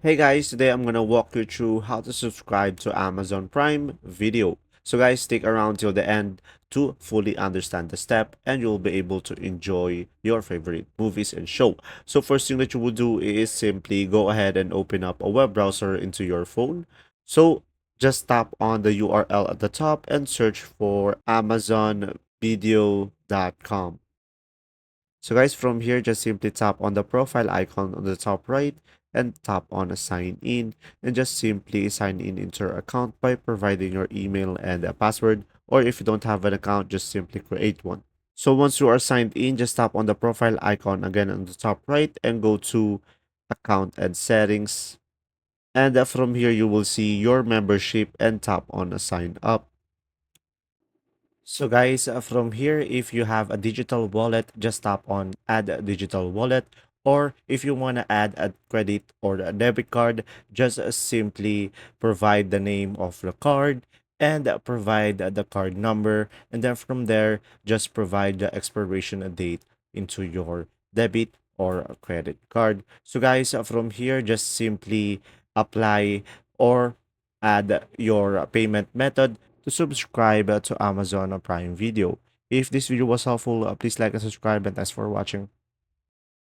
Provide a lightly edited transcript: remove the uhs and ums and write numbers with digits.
Hey guys, today I'm gonna walk you through how to subscribe to Amazon Prime Video. So guys, stick around till the end to fully understand the step and you'll be able to enjoy your favorite movies and show. So first thing that you will do is simply go ahead and open up a web browser into your phone. So just tap on the URL at the top and search for amazonvideo.com. So guys, from here, just simply tap on the profile icon on the top right and tap on sign in and just simply sign in into your account by providing your email and a password, or if you don't have an account, just simply create one. So once you are signed in, just tap on the profile icon again on the top right and go to account and settings. And from here, you will see your membership and tap on sign up. So guys, from here, if you have a digital wallet, just tap on add a digital wallet. Or if you want to add a credit or a debit card, just simply provide the name of the card and provide the card number. And then from there, just provide the expiration date into your debit or a credit card. So guys, from here, just simply apply or add your payment method to subscribe to Amazon Prime Video. If this video was helpful, please like and subscribe, and thanks for watching.